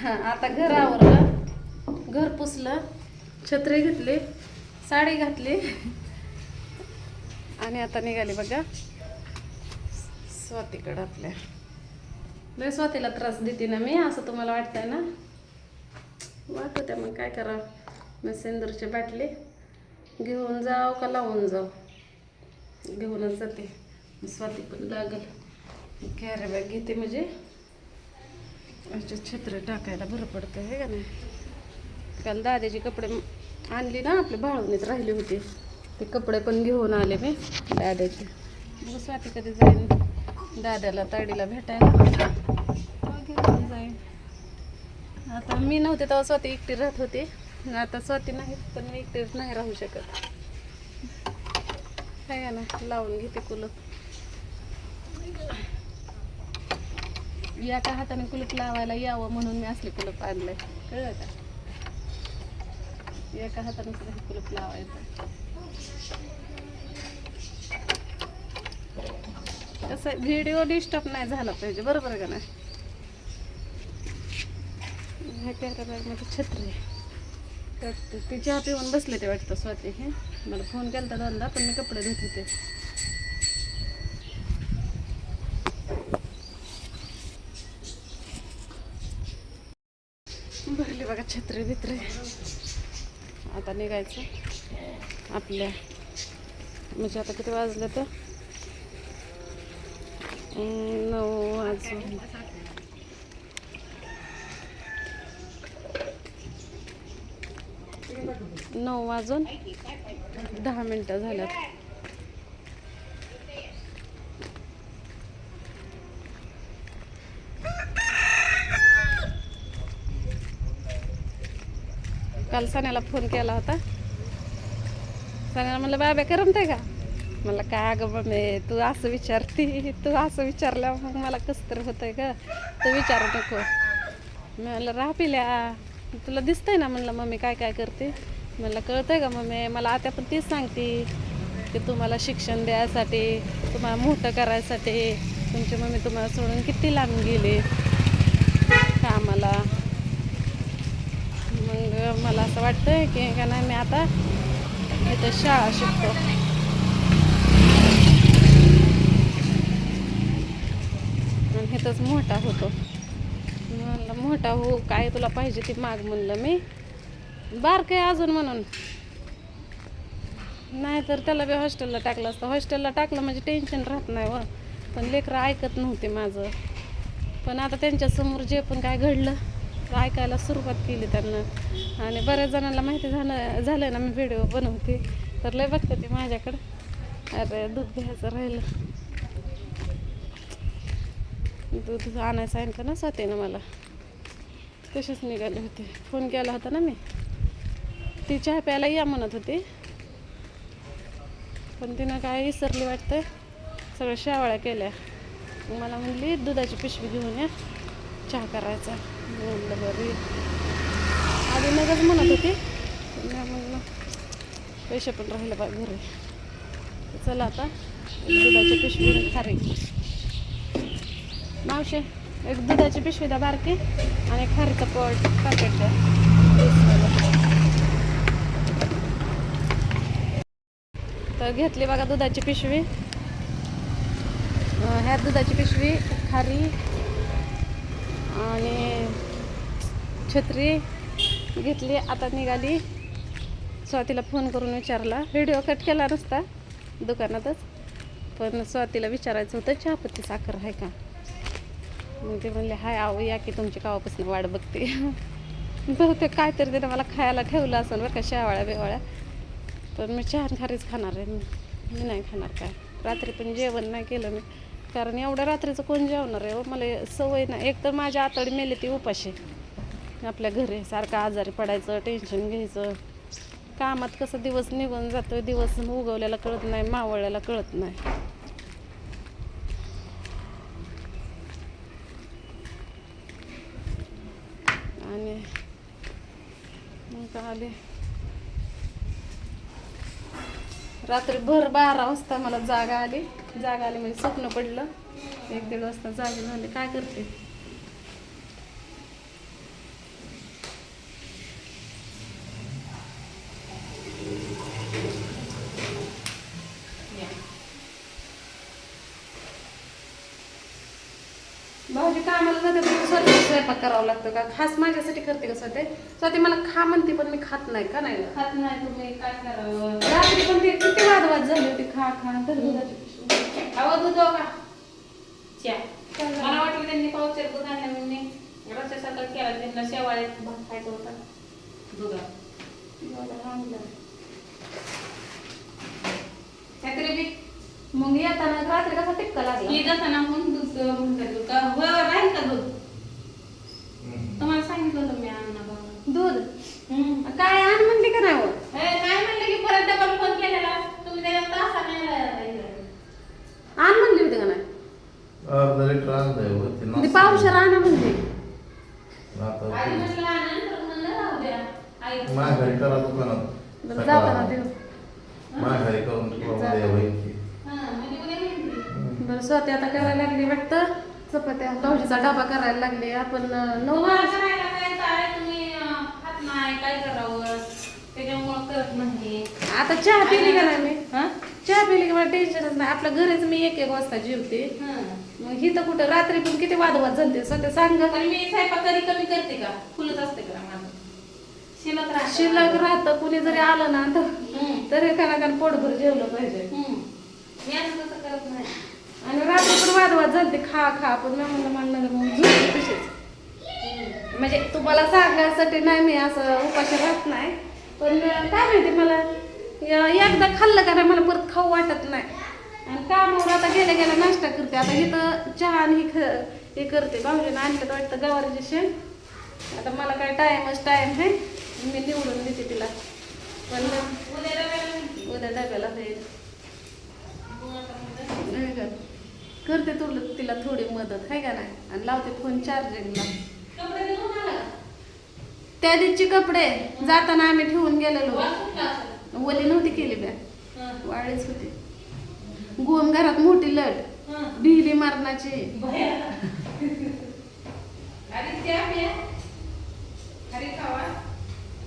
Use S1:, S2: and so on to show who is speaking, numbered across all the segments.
S1: आता घर आवरलं, घर पुसलं, छत्री घेतली, साडी घातली आणि आता निघाली बघा स्वातीकडं आपल्या. लय स्वातीला त्रास देते ना मी, असं तुम्हाला वाटतंय ना? वाटतं मग काय करावं. मी सिंदूरची बाटली घेऊन जाव का लावून जाव, घेऊनच जाते. स्वाती पण लागल. कॅरी बॅग घेते म्हणजे छत्र टाकायला बरं पडतं हे का नाही. काल दादाचे कपडे आणली ना, आपले भाळवणीत राहिले होते, ते कपडे पण घेऊन आले मी दादाचे. मग स्वाती कधी जाईन दादाला ताडीला भेटायला, घेऊन जाईन. आता मी नव्हते तेव्हा स्वाती एकटी राहत होते, आता स्वाती नाही पण मी एकटीच नाही राहू शकत. काय ना, लावून घेते कुलूप. एका हाताने कुलूप लावायला यावं म्हणून मी असले कुलूप आणलंय, कळलं का? एका हाताने सुद्धा कुलूप लावायचं. कसं व्हिडिओ डिस्टर्ब नाही झाला पाहिजे, बरोबर का नाही? ह्या कॅरी बॅगमध्ये छत्री तर ती चहा पिऊन बसले ते वाटतं स्वाती. हे मला फोन केला होता दोनदा, पण मी कपडे धुत होते. भरली बघा छत्री बित्री. आता निघायचं आपल्या, म्हणजे आता किती वाजलं तर 9 वाजून 9 वाजून 10 मिनिटं झाल्यात. काल सण्याला फोन केला होता. सण्याला म्हणलं बाबा करमतंय का? मला काय अगं मम्मी तू असं विचारते, तू असं विचारल्यावर मग मला कसं तर होतंय का, तू विचारू नको. मी म्हणलं राह पिल्या, तुला दिसतंय ना म्हणलं मम्मी काय काय करते. म्हणलं कळतंय का मम्मी, मला आता पण तीच सांगते की तुम्हाला शिक्षण द्यायसाठी, तुम्हाला मोठं करायसाठी तुमची मम्मी तुम्हाला सोडून किती लांब गेली कामाला. मग मला असं वाटतंय की का नाही मी आता इथं शाळा शिकतो. आणि इथंच मोठा होतो. म्हणलं मोठा हो, काय तुला पाहिजे ती माग म्हणलं मी. बारकं आहे अजून म्हणून, नाही तर त्याला बी हॉस्टेलला टाकलं असतं. हॉस्टेलला टाकलं म्हणजे टेन्शन राहत नाही व, पण लेकरं ऐकत नव्हते माझं. पण आता त्यांच्यासमोर जे पण काय घडलं ऐकायला सुरुवात केली त्यांना. आणि बऱ्याच जणांना माहिती झालं ना मी व्हिडिओ बनवते, तर लय बघते ते माझ्याकडं. अरे दूध घ्यायचं राहिलं, दूध आणायला सांगितलं ना स्वातीनं मला, तसेच निघाले होते. फोन केला होता ना मी, ती चहा प्यायला या म्हणत होती, पण तिनं काय विसरली वाटतं, सगळ्या शेवाळ्या केल्या. मला म्हणली दुधाची पिशवी घेऊन या, चहा करायचा. म्हणलं बरी आधी नगच म्हणत होती, म्हणलं पैसे पण राहिले बा घरी. चला आता दुधाची पिशवी खारी. मावशे एक दुधाची पिशवी द्या बारकी, आणि खारीचं पॅकेट द्या. तर घेतली बघा दुधाची पिशवी. ह्या दुधाची पिशवी, खारी आणि छत्री घेतली. आता निघाली. स्वातीला फोन करून विचारला, व्हिडिओ कट केला नसता दुकानातच, पण स्वातीला विचारायचं होतं चहापत्ती साखर आहे का. मग ते म्हणले हाय आहो या की, तुमची कावापासून वाट बघते. बहुतेक काहीतरी त्यानं मला खायला ठेवलं असेल बरं का, शेवाळ्या बिवाळ्या. पण मी चहा खारीच खाणार आहे, मी नाही खाणार काय. रात्री पण जेवण नाही केलं मी, कारण एवढ्या रात्रीचं कोण जेवणार आहे. मला सवय नाही. एक तर माझ्या आतडी मेली ती उपाशी. आपल्या घरी सारखं आजारी पडायचं, टेन्शन घ्यायचं. कामात कसं दिवस निघून जातो, दिवस उगवल्याला कळत नाही, मावळल्याला कळत नाही. आणि मग आले रात्री भर 12 वाजता मला जागा आली म्हणजे स्वप्न पडलं. 1-1.5 वाजता जागे झाले. काय करते जाते तर स्वतः स्वयंपाक करावा लागतो का? खास माझ्यासाठी करते का स्वतः? स्वतः मला खा म्हणते पण मी खात नाही. का नाही
S2: खात नाही तुम्ही काय करावं?
S1: रात्री पण ते किती वादवाद झाले होते. खा खा तर दुधाची पिशवी.
S2: आवाज दूध का च्या मला वाटलं त्यांनी पावशेर दूध आणलं म्हणून मी रस्त्या सकाळ केला त्यांना शेवाळ्यात भात खायचा होता दुधात छत्री बी
S1: मग येताना रात्री कसा टिक्का लागला
S2: ही जाताना म्हणून दूध म्हणतात दूध का राहील का दूध तुम्हाला सांगितलं होतं मी आणा बाबा
S1: दूध काय आण म्हणली का नाही हो?
S2: काय म्हणलं की परत डबल फोन केलेला तुम्ही त्याला तासा नाही
S1: आण म्हणली होती का नाही? ती पावशेर आणा म्हणली.
S2: आधी म्हटलं आणा तर म्हणलं राहू द्या आई
S1: बरं जाताना देऊ.
S2: म्हणजे उद्या म्हणते
S1: बरं स्वतः आता करायला लागली वाटतं चपात्या. भाऊजीचा डबा करायला लागले. आपण 9
S2: तुम्हाला करायला काय काय तुम्ही खात नाही काय करावं त्याच्यामुळं करत नाही
S1: आता चहा पिली का नाही मी? चहा पिली का मला टेन्शनच नाही. आपल्या घरीच मी 1-1 वाजता जेवते. मग ही तर कुठं रात्री पण किती वादवाद झालते स्वतः सांग.
S2: पण मी स्वयंपाक कधी कमी करते का फुलत असते का माझं
S1: शिल्लक राहतं. कुणी जरी आलं ना तर एखादा पोटभर जेवलं पाहिजे.
S2: मी असं तसं करत नाही
S1: आणि रात्री पण वादवाद झालते खा खा पण मी म्हणलं मला मग झोपली तशीच. म्हणजे तुम्हाला सांगायसाठी नाही मी असं उपाशी राहत नाही. पण काय माहिती मला एकदा खाल्लं का नाही मला परत खाऊ वाटत नाही. आणि कामावर आता गेल्या गेल्या नाश्ता करते. आता इथं चहा आणि हे करते. भाऊजीनं आणलं वाटतं गवारीचे शेंग. आता मला काय टाइम आहे मी निवडून देते तिला. पण उद्या डब्याला होईल करते तिला थोडी मदत आहे का नाही. आणि लावते फोन चार्जिंगला. त्या दिवशी कपडे जाताना आम्ही ठेवून गेलेलो. ओली नव्हती केली बॅग वाळीच होती. गोम घरात मोठी लट भिली मारणाची.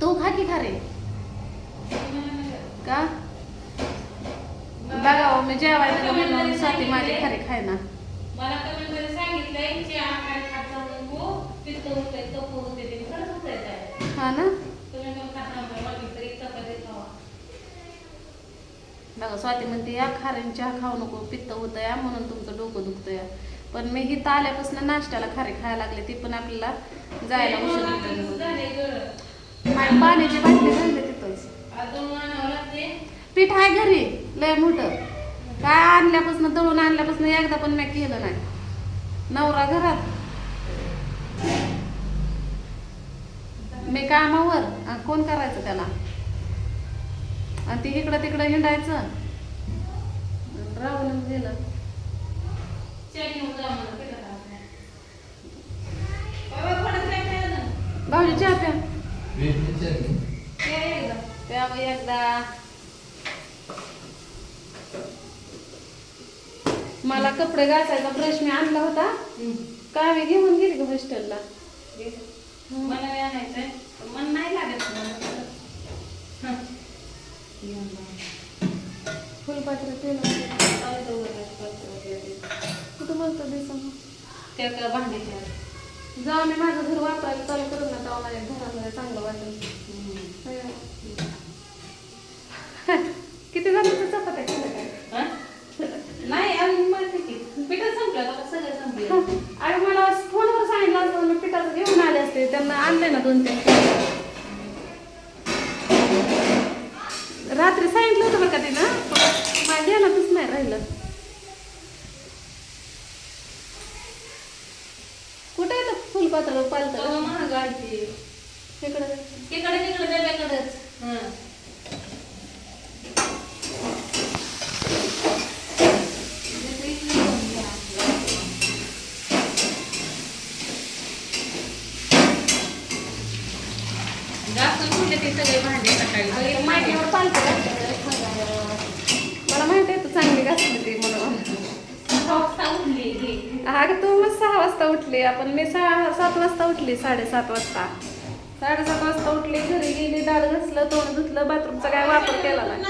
S1: तो खा की खारे का बघा मी जेवायला म्हणून साठी माझे खरे खाय ना.
S2: मला कमेंट मध्ये सांगितलंय चहा काय खात नको पित्त होतंय तप होते ते खरंच होतंय काय
S1: हा ना.
S2: तुम्ही मग खात नव्हतं म्हटलं तरी चपाती खावा.
S1: बघा स्वाती म्हणते या खाऱ्याने चहा खाऊ नको पित्त होतं या म्हणून तुमचं डोकं दुखतं या. पण मी इथं आल्यापासून नाश्त्याला खारे खायला लागले. ती पण आपल्याला जायला उशीर होतं. पाण्याची बाटली झाली तिथंच. पीठ आहे घरी लय मोठं. काय आणल्यापासून दळून आणल्यापासून एकदा पण मी केलं नाही. नवरा घरात मी कामावर कोण करायचं त्याला. आणि ती इकडं तिकडं हिंडायचं राहून गेलं. भाऊजी चहा प्या प्यावं एकदा. मला कपडे घासायचा ब्रश मी आणला होता. काय मी घेऊन गेली का हॉस्टेलला.
S2: मला आणायचंय मन नाही लागत
S1: फुलपात्र केलं कुठं म्हणतो दिसून
S2: त्या भांड्याच्या
S1: जेव्हा मी माझं घर वापरायला चालू करू ना तेव्हा माझ्या घरामध्ये चांगलं वाटेल. किती जणांचं चपात्या केलं काय
S2: नाही अजून माहिती की पिठं संपलं आता सगळं संपलं.
S1: आणि मला फोनवर सांगितलं असतं मी पिठाचं घेऊन आले असते. त्यांना आणले ना 2-3 रात्री सांगितलं होतं बरं का तिनं माझ्या ध्यानातच नाही राहिलं. कुठे येतं फुलपात्र पालतं
S2: महागाची
S1: इकडं
S2: तिकडे डब्याकडेच. जास्त कुठले ते सगळे भांडे सकाळी
S1: माहितीवर पालतं. मला माहिती आहे तू चांगली घासली ती म्हणून.
S2: 6 वाजता उठली.
S1: अगं तू मग 6 वाजता उठली. आपण मी 7 वाजता उठली. 7:30 वाजता 7:30 वाजता उठली. घरी गेली दाढ घासलं तोंड धुतलं. बाथरूमचा काय वापर केला नाही.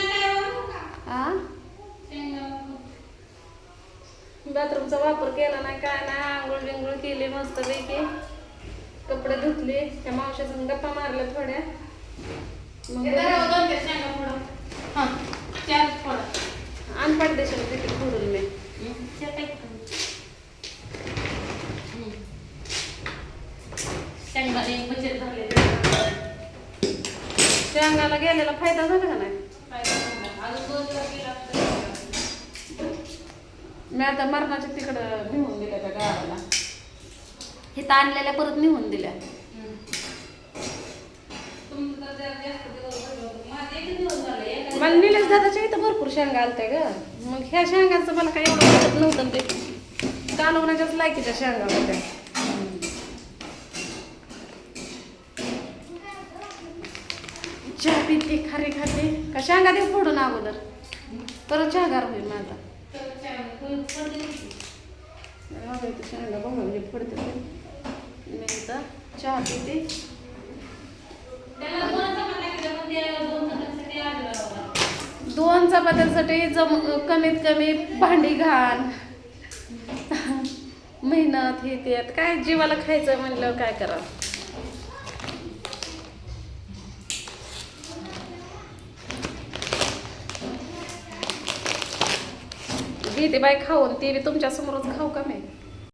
S1: बाथरूमचा वापर केला नाही काय नाही, आंघोळ बिंघोळ केली मस्तपैकी, कपडे धुतले, त्या मावशीसंग गप्पा मारल्या थोड्या. मग
S2: हां चार थोडं
S1: अनपाट देशाला तिथे फोडून मी.
S2: शेंगदाणे बचत झाले
S1: शेंगाला गेलेला फायदा झाला का नाही?
S2: अजून 2 दिवस गेला
S1: मी आता मरणाच्या तिकडं निघून दिल्या त्या गावाला, इथं आणलेल्या परत निघून दिल्या.
S2: तुमचं तर जरा जास्त दिवस झाले होते. माझं एकच दिवस झाले.
S1: मला निलेश दादाच्या इथं भरपूर शेंगा आलत्या ग, मग ह्या शेंगांचं मला काही एवढं वाटत नव्हतं. ते कालवण्याच्याच लायकीच्या शेंगा होत्या. चहा पिते, खारी खाते का शेंगा देऊ फोडून अगोदर, परत चहा गार होईल माझा. शेंगा बघा फोडते मी इथं चहा पिते.
S2: त्याला 2 चपात्या केल्या, पण ते 2 चपात्यांसाठी आलेला होता.
S1: 2 चपात्यांसाठी कमीत कमी भांडी घाण, मेहनत हे ते, आता काय जीवाला खायचं म्हणलं काय करावं. घेते बाय खाऊन, ते बी तुमच्या समोरच खाऊ का मी.